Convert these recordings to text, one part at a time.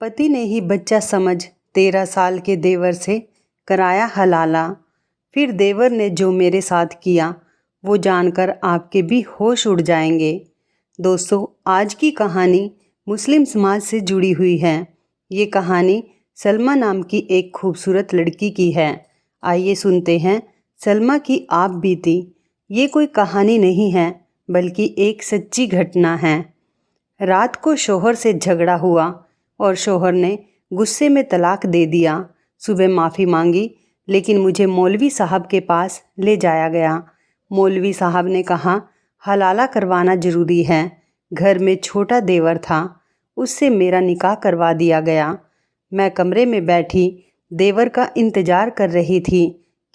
पति ने ही बच्चा समझ 13 साल के देवर से कराया हलाला। फिर देवर ने जो मेरे साथ किया वो जानकर आपके भी होश उड़ जाएंगे। दोस्तों, आज की कहानी मुस्लिम समाज से जुड़ी हुई है। ये कहानी सलमा नाम की एक खूबसूरत लड़की की है। आइए सुनते हैं सलमा की आप बीती। ये कोई कहानी नहीं है बल्कि एक सच्ची घटना है। रात को शोहर से झगड़ा हुआ और शोहर ने गुस्से में तलाक दे दिया। सुबह माफ़ी मांगी लेकिन मुझे मौलवी साहब के पास ले जाया गया। मौलवी साहब ने कहा हलाला करवाना ज़रूरी है। घर में छोटा देवर था, उससे मेरा निकाह करवा दिया गया। मैं कमरे में बैठी देवर का इंतज़ार कर रही थी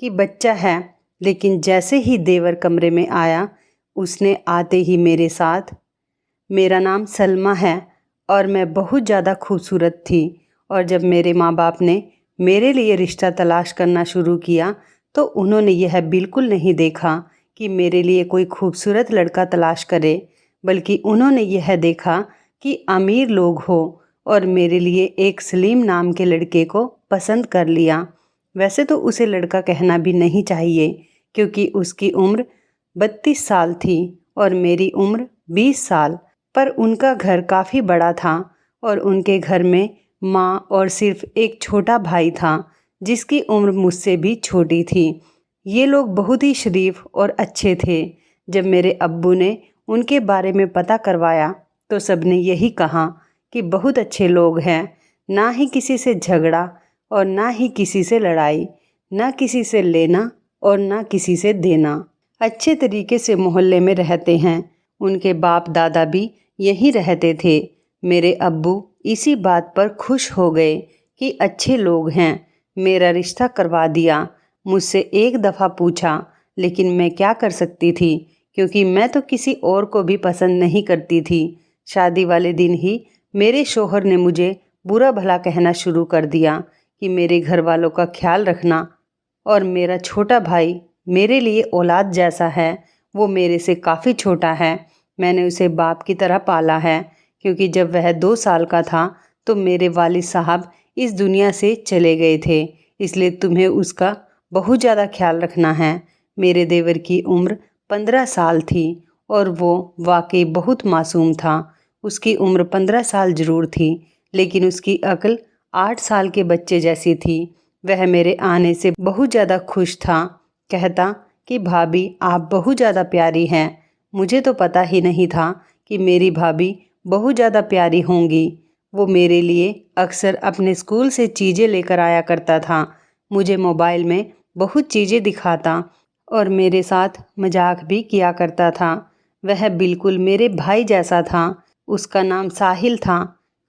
कि बच्चा है, लेकिन जैसे ही देवर कमरे में आया उसने आते ही मेरे साथ, मेरा नाम सलमा है और मैं बहुत ज़्यादा खूबसूरत थी, और जब मेरे माँ बाप ने मेरे लिए रिश्ता तलाश करना शुरू किया तो उन्होंने यह बिल्कुल नहीं देखा कि मेरे लिए कोई खूबसूरत लड़का तलाश करे, बल्कि उन्होंने यह देखा कि अमीर लोग हो, और मेरे लिए एक सलीम नाम के लड़के को पसंद कर लिया। वैसे तो उसे लड़का कहना भी नहीं चाहिए क्योंकि उसकी उम्र 32 साल थी और मेरी उम्र 20 साल। पर उनका घर काफ़ी बड़ा था और उनके घर में माँ और सिर्फ एक छोटा भाई था जिसकी उम्र मुझसे भी छोटी थी। ये लोग बहुत ही शरीफ और अच्छे थे। जब मेरे अब्बू ने उनके बारे में पता करवाया तो सबने यही कहा कि बहुत अच्छे लोग हैं, ना ही किसी से झगड़ा और ना ही किसी से लड़ाई, ना किसी से लेना और ना किसी से देना। अच्छे तरीके से मोहल्ले में रहते हैं। उनके बाप दादा भी यहीं रहते थे। मेरे अब्बू इसी बात पर खुश हो गए कि अच्छे लोग हैं। मेरा रिश्ता करवा दिया। मुझसे एक दफ़ा पूछा, लेकिन मैं क्या कर सकती थी क्योंकि मैं तो किसी और को भी पसंद नहीं करती थी। शादी वाले दिन ही मेरे शोहर ने मुझे बुरा भला कहना शुरू कर दिया कि मेरे घर वालों का ख्याल रखना, और मेरा छोटा भाई मेरे लिए औलाद जैसा है। वो मेरे से काफ़ी छोटा है। मैंने उसे बाप की तरह पाला है क्योंकि जब वह 2 साल का था तो मेरे वालिद साहब इस दुनिया से चले गए थे, इसलिए तुम्हें उसका बहुत ज़्यादा ख्याल रखना है। मेरे देवर की उम्र 15 साल थी और वो वाकई बहुत मासूम था। उसकी उम्र 15 साल ज़रूर थी, लेकिन उसकी अक्ल 8 साल के बच्चे जैसी थी। वह मेरे आने से बहुत ज़्यादा खुश था। कहता कि भाभी आप बहुत ज़्यादा प्यारी हैं। मुझे तो पता ही नहीं था कि मेरी भाभी बहुत ज़्यादा प्यारी होंगी। वो मेरे लिए अक्सर अपने स्कूल से चीज़ें लेकर आया करता था। मुझे मोबाइल में बहुत चीज़ें दिखाता और मेरे साथ मजाक भी किया करता था। वह बिल्कुल मेरे भाई जैसा था। उसका नाम साहिल था।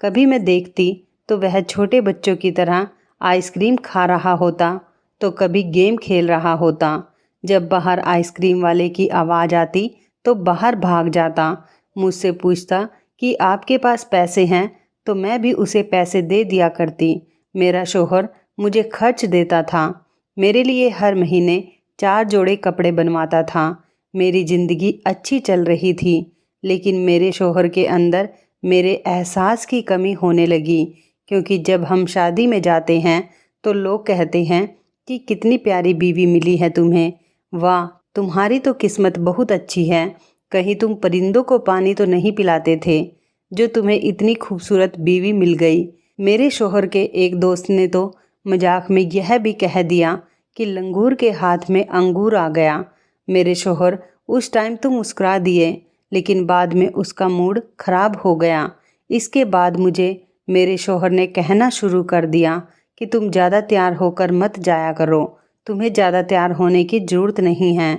कभी मैं देखती तो वह छोटे बच्चों की तरह आइसक्रीम खा रहा होता तो कभी गेम खेल रहा होता। जब बाहर आइसक्रीम वाले की आवाज़ आती तो बाहर भाग जाता। मुझसे पूछता कि आपके पास पैसे हैं, तो मैं भी उसे पैसे दे दिया करती। मेरा शोहर मुझे खर्च देता था। मेरे लिए हर महीने 4 जोड़े कपड़े बनवाता था। मेरी ज़िंदगी अच्छी चल रही थी, लेकिन मेरे शोहर के अंदर मेरे एहसास की कमी होने लगी, क्योंकि जब हम शादी में जाते हैं तो लोग कहते हैं कि कितनी प्यारी बीवी मिली है तुम्हें। वाह, तुम्हारी तो किस्मत बहुत अच्छी है। कहीं तुम परिंदों को पानी तो नहीं पिलाते थे जो तुम्हें इतनी खूबसूरत बीवी मिल गई। मेरे शोहर के एक दोस्त ने तो मजाक में यह भी कह दिया कि लंगूर के हाथ में अंगूर आ गया। मेरे शोहर उस टाइम तो मुस्कुरा दिए, लेकिन बाद में उसका मूड खराब हो गया। इसके बाद मुझे मेरे शोहर ने कहना शुरू कर दिया कि तुम ज़्यादा तैयार होकर मत जाया करो। तुम्हें ज़्यादा तैयार होने की ज़रूरत नहीं है।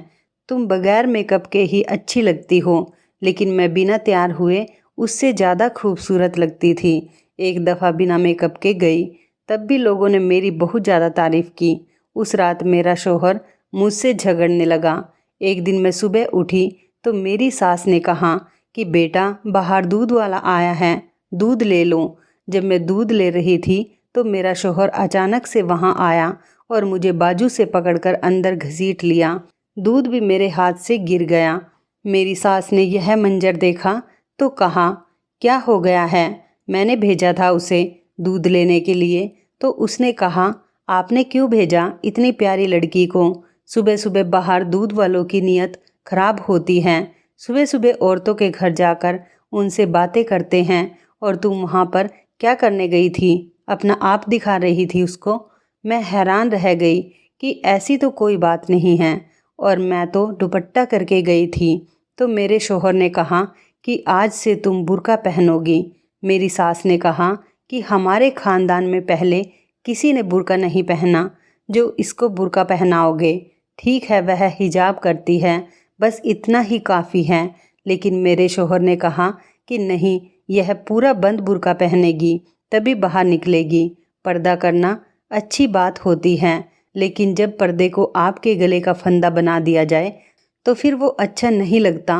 तुम बगैर मेकअप के ही अच्छी लगती हो। लेकिन मैं बिना तैयार हुए उससे ज़्यादा खूबसूरत लगती थी। एक दफ़ा बिना मेकअप के गई, तब भी लोगों ने मेरी बहुत ज़्यादा तारीफ़ की। उस रात मेरा शोहर मुझसे झगड़ने लगा। एक दिन मैं सुबह उठी तो मेरी सास ने कहा कि बेटा बाहर दूध वाला आया है, दूध ले लो। जब मैं दूध ले रही थी तो मेरा शोहर अचानक से वहाँ आया और मुझे बाजू से पकड़कर अंदर घसीट लिया। दूध भी मेरे हाथ से गिर गया। मेरी सास ने यह मंजर देखा तो कहा क्या हो गया है? मैंने भेजा था उसे, दूध लेने के लिए तो उसने कहा, आपने क्यों भेजा इतनी प्यारी लड़की को? सुबह सुबह बाहर दूध वालों की नीयत खराब होती है। सुबह सुबह औरतों के घर जाकर उनसे बातें करते हैं और तुम वहाँ पर क्या करने गई थी? अपना आप दिखा रही थी उसको। मैं हैरान रह गई कि ऐसी तो कोई बात नहीं है और मैं तो दुपट्टा करके गई थी। तो मेरे शौहर ने कहा कि आज से तुम बुर्का पहनोगी। मेरी सास ने कहा कि हमारे ख़ानदान में पहले किसी ने बुर्का नहीं पहना, जो इसको बुर्का पहनाओगे। ठीक है, वह हिजाब करती है, बस इतना ही काफ़ी है। लेकिन मेरे शौहर ने कहा कि नहीं, यह पूरा बंद बुर्का पहनेगी तभी बाहर निकलेगी। पर्दा करना अच्छी बात होती है, लेकिन जब पर्दे को आपके गले का फंदा बना दिया जाए तो फिर वो अच्छा नहीं लगता।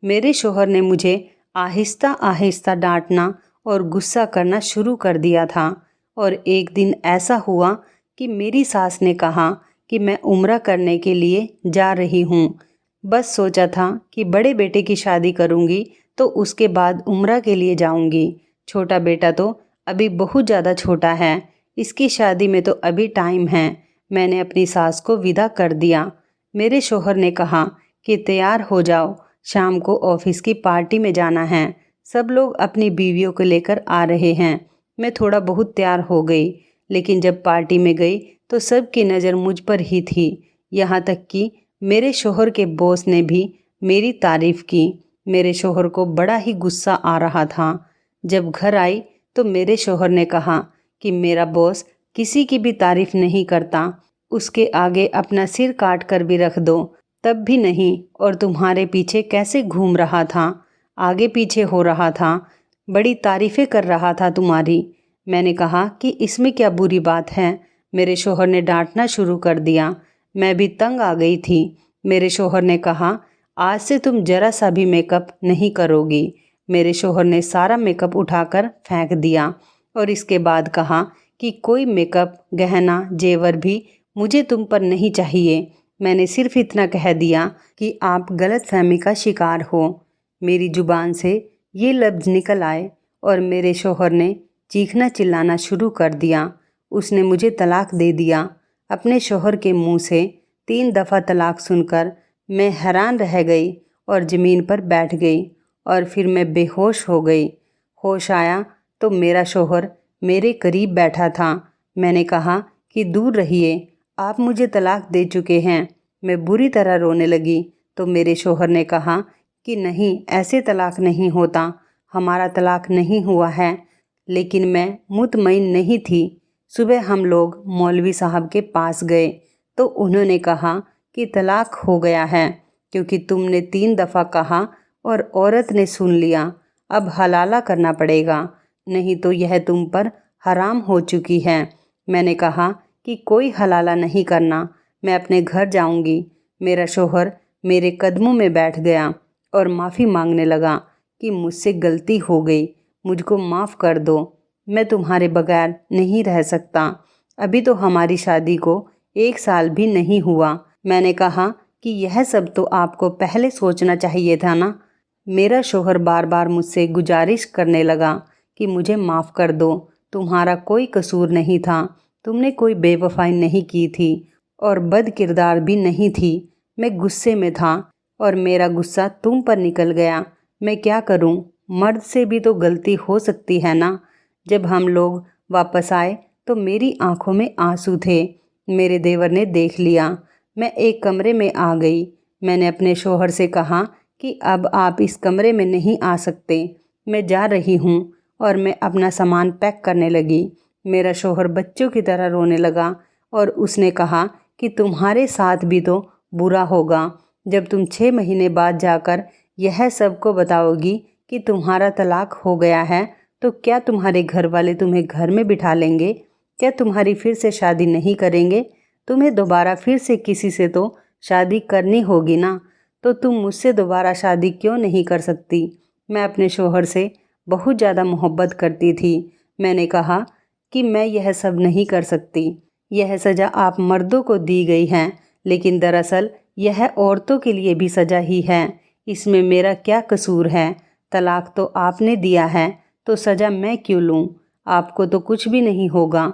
मेरे शौहर ने मुझे आहिस्ता आहिस्ता डांटना और गुस्सा करना शुरू कर दिया था। और एक दिन ऐसा हुआ कि मेरी सास ने कहा कि मैं उम्रा करने के लिए जा रही हूँ। बस सोचा था कि बड़े बेटे की शादी करूँगी तो उसके बाद उम्रा के लिए जाऊँगी। छोटा बेटा तो अभी बहुत ज़्यादा छोटा है, इसकी शादी में तो अभी टाइम है। मैंने अपनी सास को विदा कर दिया। मेरे शौहर ने कहा कि तैयार हो जाओ, शाम को ऑफिस की पार्टी में जाना है। सब लोग अपनी बीवियों को लेकर आ रहे हैं। मैं थोड़ा बहुत तैयार हो गई, लेकिन जब पार्टी में गई तो सबकी नज़र मुझ पर ही थी। यहाँ तक कि मेरे शौहर के बॉस ने भी मेरी तारीफ़ की। मेरे शौहर को बड़ा ही गुस्सा आ रहा था। जब घर आई तो मेरे शौहर ने कहा कि मेरा बॉस किसी की भी तारीफ़ नहीं करता, उसके आगे अपना सिर काट कर भी रख दो तब भी नहीं। और तुम्हारे पीछे कैसे घूम रहा था, आगे पीछे हो रहा था, बड़ी तारीफ़ें कर रहा था तुम्हारी। मैंने कहा कि इसमें क्या बुरी बात है। मेरे शौहर ने डांटना शुरू कर दिया। मैं भी तंग आ गई थी। मेरे शौहर ने कहा, आज से तुम जरा सा भी मेकअप नहीं करोगी। मेरे शौहर ने सारा मेकअप उठाकर फेंक दिया और इसके बाद कहा कि कोई मेकअप, गहना, जेवर भी मुझे तुम पर नहीं चाहिए। मैंने सिर्फ इतना कह दिया कि आप गलतफहमी का शिकार हो। मेरी ज़ुबान से ये लफ्ज़ निकल आए और मेरे शौहर ने चीखना चिल्लाना शुरू कर दिया। उसने मुझे तलाक दे दिया। अपने शौहर के मुंह से 3 दफ़ा तलाक सुनकर मैं हैरान रह गई और ज़मीन पर बैठ गई और फिर मैं बेहोश हो गई। होश आया तो मेरा शौहर मेरे करीब बैठा था। मैंने कहा कि दूर रहिए, आप मुझे तलाक दे चुके हैं। मैं बुरी तरह रोने लगी तो मेरे शौहर ने कहा कि नहीं, ऐसे तलाक नहीं होता, हमारा तलाक नहीं हुआ है। लेकिन मैं मुतमईन नहीं थी। सुबह हम लोग मौलवी साहब के पास गए तो उन्होंने कहा कि तलाक हो गया है, क्योंकि तुमने 3 दफ़ा कहा और औरत ने सुन लिया। अब हलाला करना पड़ेगा, नहीं तो यह तुम पर हराम हो चुकी है। मैंने कहा कि कोई हलाला नहीं करना, मैं अपने घर जाऊंगी। मेरा शौहर मेरे कदमों में बैठ गया और माफ़ी मांगने लगा कि मुझसे गलती हो गई, मुझको माफ़ कर दो, मैं तुम्हारे बगैर नहीं रह सकता। अभी तो हमारी शादी को 1 साल भी नहीं हुआ। मैंने कहा कि यह सब तो आपको पहले सोचना चाहिए था ना। मेरा शौहर बार बार मुझसे गुजारिश करने लगा कि मुझे माफ़ कर दो, तुम्हारा कोई कसूर नहीं था, तुमने कोई बेवफाई नहीं की थी और बद किरदार भी नहीं थी। मैं गुस्से में था और मेरा गुस्सा तुम पर निकल गया। मैं क्या करूं, मर्द से भी तो गलती हो सकती है ना। जब हम लोग वापस आए तो मेरी आंखों में आंसू थे। मेरे देवर ने देख लिया। मैं एक कमरे में आ गई। मैंने अपने शौहर से कहा कि अब आप इस कमरे में नहीं आ सकते, मैं जा रही हूँ। और मैं अपना सामान पैक करने लगी। मेरा शौहर बच्चों की तरह रोने लगा और उसने कहा कि तुम्हारे साथ भी तो बुरा होगा जब तुम 6 महीने बाद जाकर यह सबको बताओगी कि तुम्हारा तलाक हो गया है। तो क्या तुम्हारे घर वाले तुम्हें घर में बिठा लेंगे? क्या तुम्हारी फिर से शादी नहीं करेंगे? तुम्हें दोबारा फिर से किसी से तो शादी करनी होगी ना। तो तुम मुझसे दोबारा शादी क्यों नहीं कर सकती? मैं अपने शौहर से बहुत ज़्यादा मोहब्बत करती थी। मैंने कहा कि मैं यह सब नहीं कर सकती। यह सज़ा आप मर्दों को दी गई है, लेकिन दरअसल यह औरतों के लिए भी सज़ा ही है। इसमें मेरा क्या कसूर है? तलाक तो आपने दिया है, तो सज़ा मैं क्यों लूँ? आपको तो कुछ भी नहीं होगा।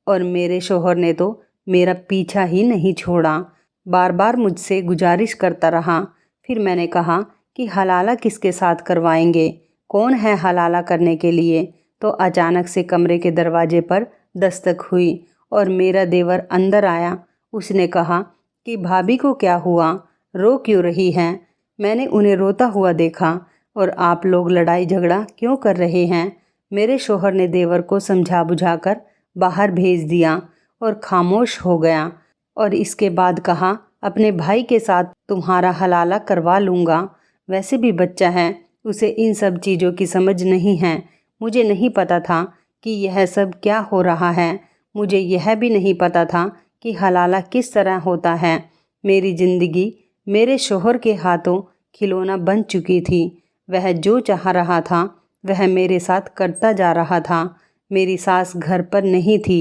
और मेरे शौहर ने तो मेरा पीछा ही नहीं छोड़ा, बार बार मुझसे गुजारिश करता रहा। फिर मैंने कहा कि हलाला किसके साथ करवाएंगे, कौन है हलाला करने के लिए। तो अचानक से कमरे के दरवाजे पर दस्तक हुई और मेरा देवर अंदर आया। उसने कहा कि भाभी को क्या हुआ, रो क्यों रही हैं? मैंने उन्हें रोता हुआ देखा। और आप लोग लड़ाई झगड़ा क्यों कर रहे हैं? मेरे शौहर ने देवर को समझा बुझाकर बाहर भेज दिया और खामोश हो गया। और इसके बाद कहा, अपने भाई के साथ तुम्हारा हलाला करवा लूँगा। वैसे भी बच्चा है, उसे इन सब चीज़ों की समझ नहीं है। मुझे नहीं पता था कि यह सब क्या हो रहा है। मुझे यह भी नहीं पता था कि हलाला किस तरह होता है। मेरी ज़िंदगी मेरे शौहर के हाथों खिलौना बन चुकी थी। वह जो चाह रहा था वह मेरे साथ करता जा रहा था। मेरी सास घर पर नहीं थी।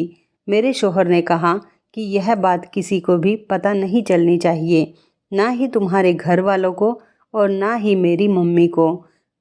मेरे शौहर ने कहा कि यह बात किसी को भी पता नहीं चलनी चाहिए, ना ही तुम्हारे घर वालों को और ना ही मेरी मम्मी को।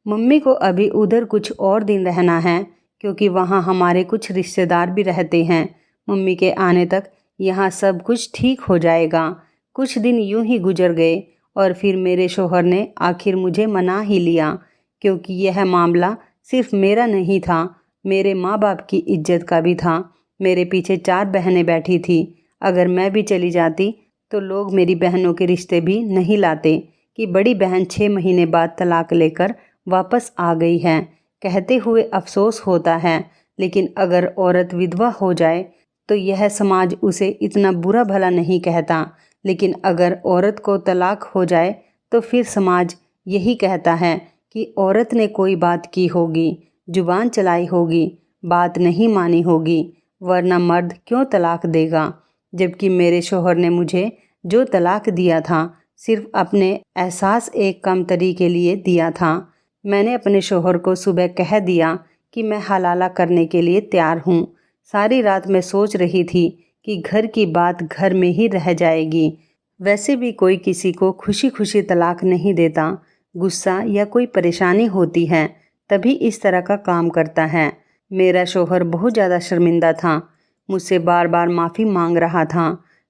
मम्मी को अभी उधर कुछ और दिन रहना है, क्योंकि वहाँ हमारे कुछ रिश्तेदार भी रहते हैं। मम्मी के आने तक यहाँ सब कुछ ठीक हो जाएगा। कुछ दिन यूं ही गुजर गए और फिर मेरे शौहर ने आखिर मुझे मना ही लिया, क्योंकि यह मामला सिर्फ मेरा नहीं था, मेरे माँ बाप की इज्जत का भी था। मेरे पीछे 4 बहनें बैठी थी। अगर मैं भी चली जाती तो लोग मेरी बहनों के रिश्ते भी नहीं लाते कि बड़ी बहन 6 महीने बाद तलाक लेकर वापस आ गई है। कहते हुए अफसोस होता है, लेकिन अगर औरत विधवा हो जाए तो यह समाज उसे इतना बुरा भला नहीं कहता। लेकिन अगर औरत को तलाक हो जाए तो फिर समाज यही कहता है कि औरत ने कोई बात की होगी, जुबान चलाई होगी, बात नहीं मानी होगी, वरना मर्द क्यों तलाक देगा। जबकि मेरे शौहर ने मुझे जो तलाक दिया था सिर्फ अपने एहसास एक कम तरी के लिए दिया था। मैंने अपने शौहर को सुबह कह दिया कि मैं हलाला करने के लिए तैयार हूँ। सारी रात मैं सोच रही थी कि घर की बात घर में ही रह जाएगी। वैसे भी कोई किसी को खुशी खुशी तलाक नहीं देता। गुस्सा या कोई परेशानी होती है तभी इस तरह का काम करता है। मेरा शौहर बहुत ज़्यादा शर्मिंदा था, मुझसे बार बार माफ़ी मांग रहा था।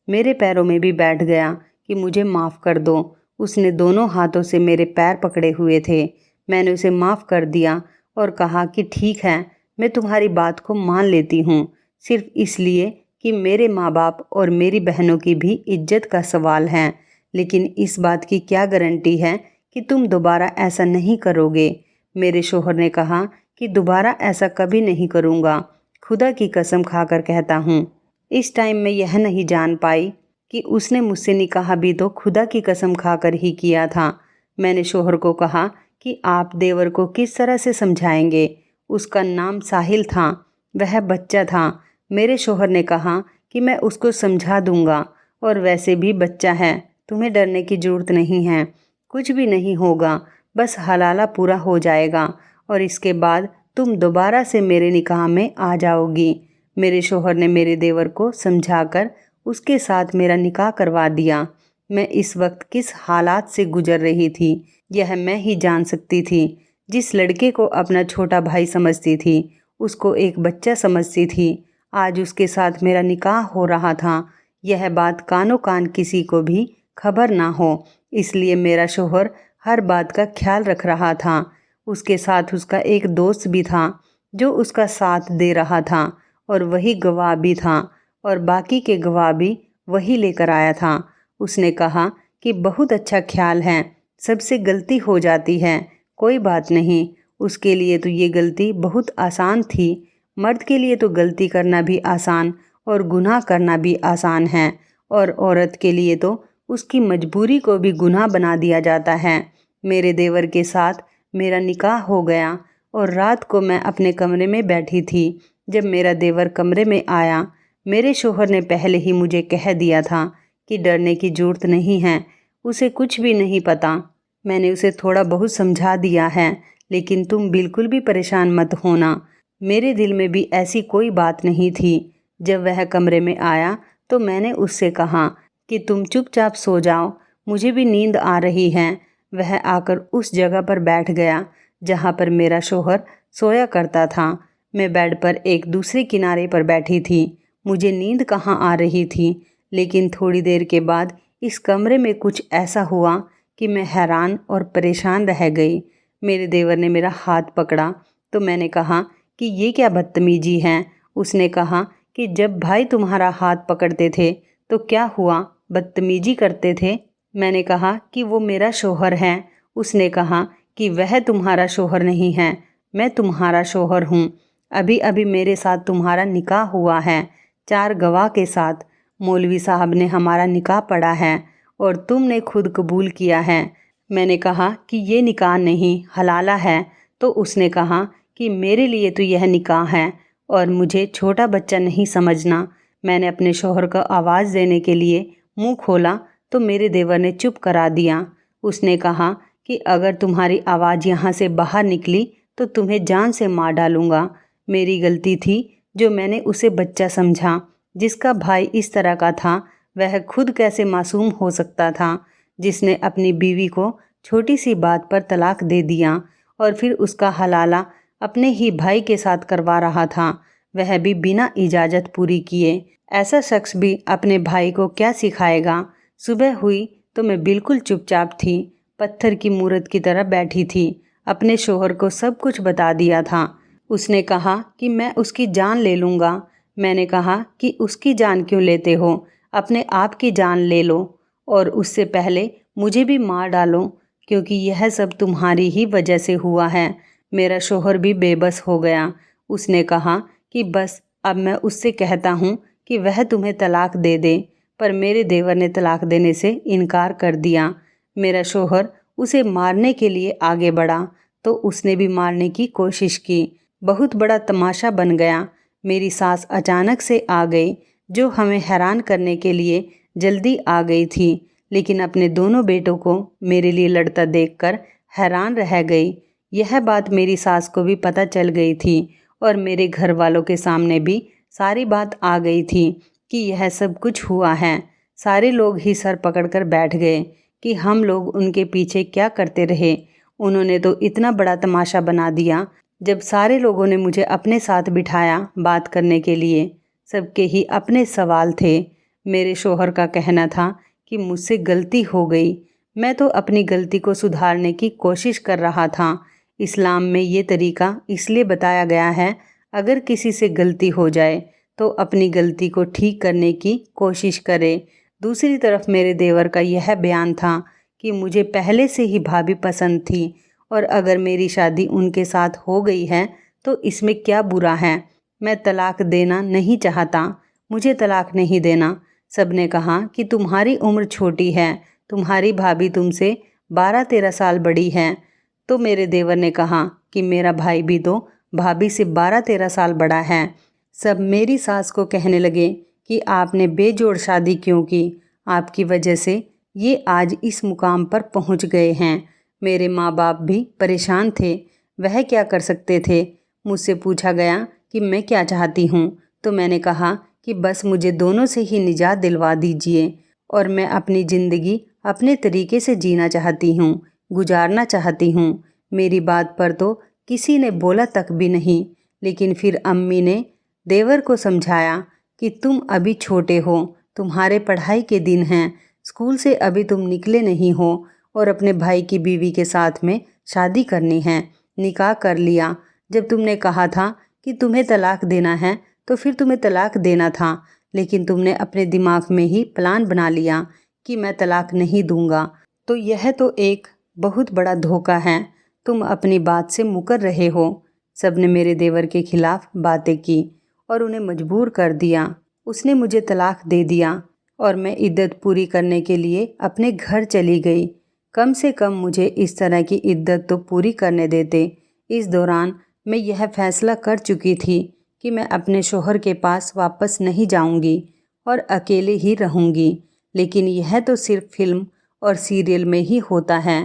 मेरे पैरों में भी बैठ गया कि मुझे माफ़ कर दो। उसने दोनों हाथों से मेरे पैर पकड़े हुए थे। मैंने उसे माफ़ कर दिया और कहा कि ठीक है, मैं तुम्हारी बात को मान लेती हूँ, सिर्फ इसलिए कि मेरे माँ बाप और मेरी बहनों की भी इज्जत का सवाल है। लेकिन इस बात की क्या गारंटी है कि तुम दोबारा ऐसा नहीं करोगे? मेरे शौहर ने कहा कि दोबारा ऐसा कभी नहीं करूँगा, खुदा की कसम खाकर कहता हूँ। इस टाइम मैं यह नहीं जान पाई कि उसने मुझसे निकाह भी तो खुदा की कसम खाकर ही किया था। मैंने शौहर को कहा कि आप देवर को किस तरह से समझाएंगे? उसका नाम साहिल था, वह बच्चा था। मेरे शौहर ने कहा कि मैं उसको समझा दूंगा, और वैसे भी बच्चा है, तुम्हें डरने की ज़रूरत नहीं है, कुछ भी नहीं होगा, बस हलाला पूरा हो जाएगा और इसके बाद तुम दोबारा से मेरे निकाह में आ जाओगी। मेरे शौहर ने मेरे देवर को समझाकर उसके साथ मेरा निकाह करवा दिया। मैं इस वक्त किस हालात से गुजर रही थी यह मैं ही जान सकती थी। जिस लड़के को अपना छोटा भाई समझती थी, उसको एक बच्चा समझती थी, आज उसके साथ मेरा निकाह हो रहा था। यह बात कानो कान किसी को भी खबर ना हो, इसलिए मेरा शौहर हर बात का ख्याल रख रहा था। उसके साथ उसका एक दोस्त भी था जो उसका साथ दे रहा था, और वही गवाह भी था, और बाकी के गवाह भी वही लेकर आया था। उसने कहा कि बहुत अच्छा ख्याल है, सबसे गलती हो जाती है, कोई बात नहीं, उसके लिए तो ये गलती बहुत आसान थी। मर्द के लिए तो गलती करना भी आसान और गुनाह करना भी आसान है, और औरत के लिए तो उसकी मजबूरी को भी गुनाह बना दिया जाता है। मेरे देवर के साथ मेरा निकाह हो गया और रात को मैं अपने कमरे में बैठी थी। जब मेरा देवर कमरे में आया, मेरे शौहर ने पहले ही मुझे कह दिया था कि डरने की ज़रूरत नहीं है, उसे कुछ भी नहीं पता। मैंने उसे थोड़ा बहुत समझा दिया है, लेकिन तुम बिल्कुल भी परेशान मत होना। मेरे दिल में भी ऐसी कोई बात नहीं थी। जब वह कमरे में आया तो मैंने उससे कहा कि तुम चुपचाप सो जाओ, मुझे भी नींद आ रही है। वह आकर उस जगह पर बैठ गया जहाँ पर मेरा शौहर सोया करता था। मैं बेड पर एक दूसरे किनारे पर बैठी थी। मुझे नींद कहाँ आ रही थी, लेकिन थोड़ी देर के बाद इस कमरे में कुछ ऐसा हुआ कि मैं हैरान और परेशान रह गई। मेरे देवर ने मेरा हाथ पकड़ा तो मैंने कहा कि ये क्या बदतमीजी है। उसने कहा कि जब भाई तुम्हारा हाथ पकड़ते थे तो क्या हुआ, बदतमीजी करते थे। मैंने कहा कि वो मेरा शौहर है। उसने कहा कि वह तुम्हारा शौहर नहीं है, मैं तुम्हारा शौहर हूँ। अभी अभी मेरे साथ तुम्हारा निकाह हुआ है, 4 गवाह के साथ। मौलवी साहब ने हमारा निकाह पढ़ा है और तुमने खुद कबूल किया है। मैंने कहा कि ये निकाह नहीं, हलाला है। तो उसने कहा कि मेरे लिए तो यह निकाह है और मुझे छोटा बच्चा नहीं समझना। मैंने अपने शौहर को आवाज़ देने के लिए मुंह खोला तो मेरे देवर ने चुप करा दिया। उसने कहा कि अगर तुम्हारी आवाज़ यहाँ से बाहर निकली तो तुम्हें जान से मार डालूँगा। मेरी गलती थी जो मैंने उसे बच्चा समझा। जिसका भाई इस तरह का था वह खुद कैसे मासूम हो सकता था, जिसने अपनी बीवी को छोटी सी बात पर तलाक दे दिया और फिर उसका हलाला अपने ही भाई के साथ करवा रहा था, वह भी बिना इजाज़त पूरी किए। ऐसा शख्स भी अपने भाई को क्या सिखाएगा। सुबह हुई तो मैं बिल्कुल चुपचाप थी, पत्थर की मूरत की तरह बैठी थी। अपने शौहर को सब कुछ बता दिया था। उसने कहा कि मैं उसकी जान ले लूँगा। मैंने कहा कि उसकी जान क्यों लेते हो, अपने आप की जान ले लो और उससे पहले मुझे भी मार डालो, क्योंकि यह सब तुम्हारी ही वजह से हुआ है। मेरा शौहर भी बेबस हो गया। उसने कहा कि बस अब मैं उससे कहता हूँ कि वह तुम्हें तलाक दे दे, पर मेरे देवर ने तलाक देने से इनकार कर दिया। मेरा शौहर उसे मारने के लिए आगे बढ़ा तो उसने भी मारने की कोशिश की। बहुत बड़ा तमाशा बन गया। मेरी सास अचानक से आ गई, जो हमें हैरान करने के लिए जल्दी आ गई थी, लेकिन अपने दोनों बेटों को मेरे लिए लड़ता देखकर हैरान रह गई। यह बात मेरी सास को भी पता चल गई थी और मेरे घर वालों के सामने भी सारी बात आ गई थी कि यह सब कुछ हुआ है। सारे लोग ही सर पकड़कर बैठ गए कि हम लोग उनके पीछे क्या करते रहे। उन्होंने तो इतना बड़ा तमाशा बना दिया। जब सारे लोगों ने मुझे अपने साथ बिठाया बात करने के लिए, सबके ही अपने सवाल थे। मेरे शौहर का कहना था कि मुझसे गलती हो गई। मैं तो अपनी गलती को सुधारने की कोशिश कर रहा था। इस्लाम में ये तरीका इसलिए बताया गया है, अगर किसी से गलती हो जाए तो अपनी गलती को ठीक करने की कोशिश करे। दूसरी तरफ मेरे देवर का यह बयान था कि मुझे पहले से ही भाभी पसंद थी और अगर मेरी शादी उनके साथ हो गई है तो इसमें क्या बुरा है। मैं तलाक देना नहीं चाहता, मुझे तलाक नहीं देना। सबने कहा कि तुम्हारी उम्र छोटी है, तुम्हारी भाभी तुमसे 12-13 साल बड़ी है। तो मेरे देवर ने कहा कि मेरा भाई भी तो भाभी से 12-13 साल बड़ा है। सब मेरी सास को कहने लगे कि आपने बेजोड़ शादी क्यों की, आपकी वजह से ये आज इस मुकाम पर पहुंच गए हैं। मेरे माँ बाप भी परेशान थे, वह क्या कर सकते थे। मुझसे पूछा गया कि मैं क्या चाहती हूँ, तो मैंने कहा कि बस मुझे दोनों से ही निजात दिलवा दीजिए और मैं अपनी ज़िंदगी अपने तरीके से जीना चाहती हूँ, गुजारना चाहती हूँ। मेरी बात पर तो किसी ने बोला तक भी नहीं, लेकिन फिर अम्मी ने देवर को समझाया कि तुम अभी छोटे हो, तुम्हारे पढ़ाई के दिन हैं, स्कूल से अभी तुम निकले नहीं हो और अपने भाई की बीवी के साथ में शादी करनी है। निकाह कर लिया। जब तुमने कहा था कि तुम्हें तलाक देना है तो फिर तुम्हें तलाक देना था, लेकिन तुमने अपने दिमाग में ही प्लान बना लिया कि मैं तलाक नहीं दूंगा। तो यह तो एक बहुत बड़ा धोखा है, तुम अपनी बात से मुकर रहे हो। सबने मेरे देवर के खिलाफ बातें की और उन्हें मजबूर कर दिया। उसने मुझे तलाक दे दिया और मैं इद्दत पूरी करने के लिए अपने घर चली गई। कम से कम मुझे इस तरह की इद्दत तो पूरी करने देते। इस दौरान मैं यह फैसला कर चुकी थी कि मैं अपने शौहर के पास वापस नहीं जाऊंगी और अकेले ही रहूंगी। लेकिन यह तो सिर्फ फिल्म और सीरियल में ही होता है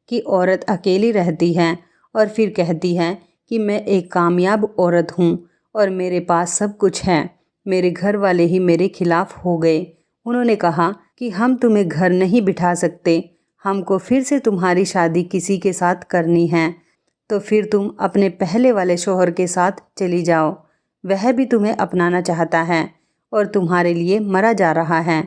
कि औरत अकेली रहती है और फिर कहती है कि मैं एक कामयाब औरत हूँ और मेरे पास सब कुछ है। मेरे घर वाले ही मेरे खिलाफ हो गए। उन्होंने कहा कि हम तुम्हें घर नहीं बिठा सकते, हमको फिर से तुम्हारी शादी किसी के साथ करनी है। तो फिर तुम अपने पहले वाले शौहर के साथ चली जाओ। वह भी तुम्हें अपनाना चाहता है और तुम्हारे लिए मरा जा रहा है।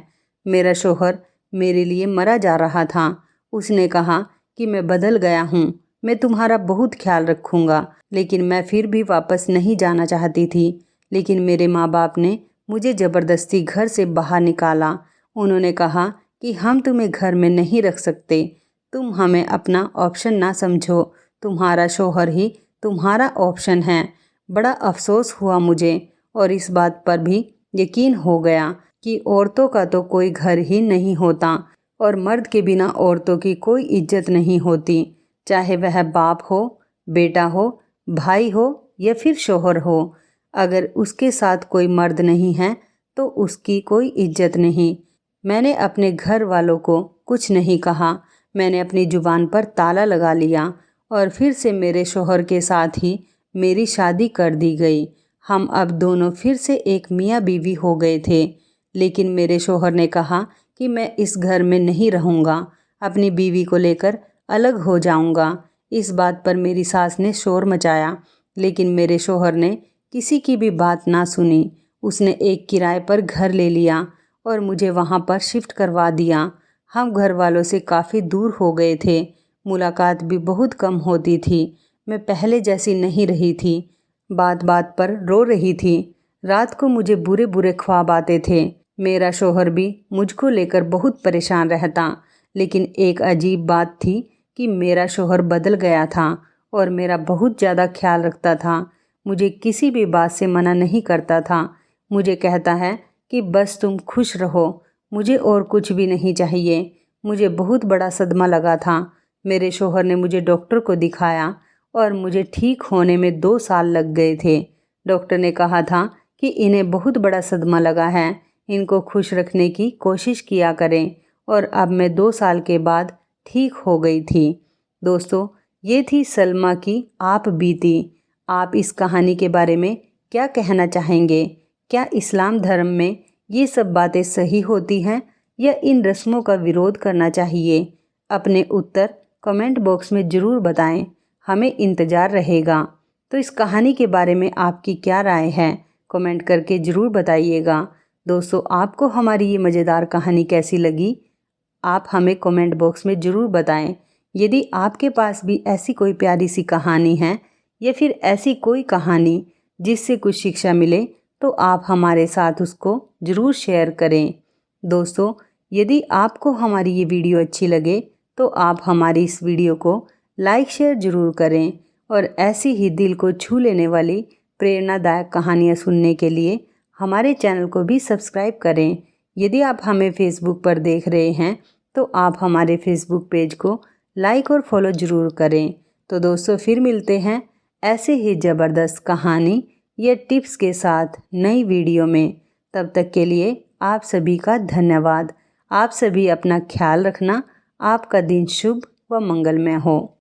मेरा शौहर मेरे लिए मरा जा रहा था। उसने कहा कि मैं बदल गया हूँ, मैं तुम्हारा बहुत ख्याल रखूँगा। लेकिन मैं फिर भी वापस नहीं जाना चाहती थी। लेकिन मेरे माँ बाप ने मुझे ज़बरदस्ती घर से बाहर निकाला। उन्होंने कहा कि हम तुम्हें घर में नहीं रख सकते, तुम हमें अपना ऑप्शन ना समझो, तुम्हारा शौहर ही तुम्हारा ऑप्शन है। बड़ा अफसोस हुआ मुझे और इस बात पर भी यकीन हो गया कि औरतों का तो कोई घर ही नहीं होता और मर्द के बिना औरतों की कोई इज्जत नहीं होती, चाहे वह बाप हो, बेटा हो, भाई हो या फिर शौहर हो। अगर उसके साथ कोई मर्द नहीं है तो उसकी कोई इज्जत नहीं। मैंने अपने घर वालों को कुछ नहीं कहा। मैंने अपनी ज़ुबान पर ताला लगा लिया और फिर से मेरे शौहर के साथ ही मेरी शादी कर दी गई। हम अब दोनों फिर से एक मियाँ बीवी हो गए थे। लेकिन मेरे शौहर ने कहा कि मैं इस घर में नहीं रहूँगा, अपनी बीवी को लेकर अलग हो जाऊँगा। इस बात पर मेरी सास ने शोर मचाया, लेकिन मेरे शौहर ने किसी की भी बात ना सुनी। उसने एक किराए पर घर ले लिया और मुझे वहाँ पर शिफ्ट करवा दिया। हम घर वालों से काफ़ी दूर हो गए थे, मुलाकात भी बहुत कम होती थी। मैं पहले जैसी नहीं रही थी, बात बात पर रो रही थी। रात को मुझे बुरे बुरे ख्वाब आते थे। मेरा शौहर भी मुझको लेकर बहुत परेशान रहता। लेकिन एक अजीब बात थी कि मेरा शौहर बदल गया था और मेरा बहुत ज़्यादा ख्याल रखता था। मुझे किसी भी बात से मना नहीं करता था। मुझे कहता है कि बस तुम खुश रहो, मुझे और कुछ भी नहीं चाहिए। मुझे बहुत बड़ा सदमा लगा था। मेरे शौहर ने मुझे डॉक्टर को दिखाया और मुझे ठीक होने में 2 साल लग गए थे। डॉक्टर ने कहा था कि इन्हें बहुत बड़ा सदमा लगा है, इनको खुश रखने की कोशिश किया करें। और अब मैं 2 साल के बाद ठीक हो गई थी। दोस्तों, ये थी सलमा की आप बीती। आप इस कहानी के बारे में क्या कहना चाहेंगे? क्या इस्लाम धर्म में ये सब बातें सही होती हैं या इन रस्मों का विरोध करना चाहिए? अपने उत्तर कमेंट बॉक्स में ज़रूर बताएं, हमें इंतज़ार रहेगा। तो इस कहानी के बारे में आपकी क्या राय है, कमेंट करके ज़रूर बताइएगा। दोस्तों, आपको हमारी ये मज़ेदार कहानी कैसी लगी, आप हमें कमेंट बॉक्स में ज़रूर बताएं। यदि आपके पास भी ऐसी कोई प्यारी सी कहानी है या फिर ऐसी कोई कहानी जिससे कुछ शिक्षा मिले, तो आप हमारे साथ उसको ज़रूर शेयर करें। दोस्तों, यदि आपको हमारी ये वीडियो अच्छी लगे तो आप हमारी इस वीडियो को लाइक शेयर ज़रूर करें और ऐसी ही दिल को छू लेने वाली प्रेरणादायक कहानियाँ सुनने के लिए हमारे चैनल को भी सब्सक्राइब करें। यदि आप हमें फेसबुक पर देख रहे हैं तो आप हमारे फेसबुक पेज को लाइक और फॉलो ज़रूर करें। तो दोस्तों, फिर मिलते हैं ऐसे ही ज़बरदस्त कहानी या टिप्स के साथ नई वीडियो में। तब तक के लिए आप सभी का धन्यवाद। आप सभी अपना ख्याल रखना। आपका दिन शुभ व मंगलमय हो।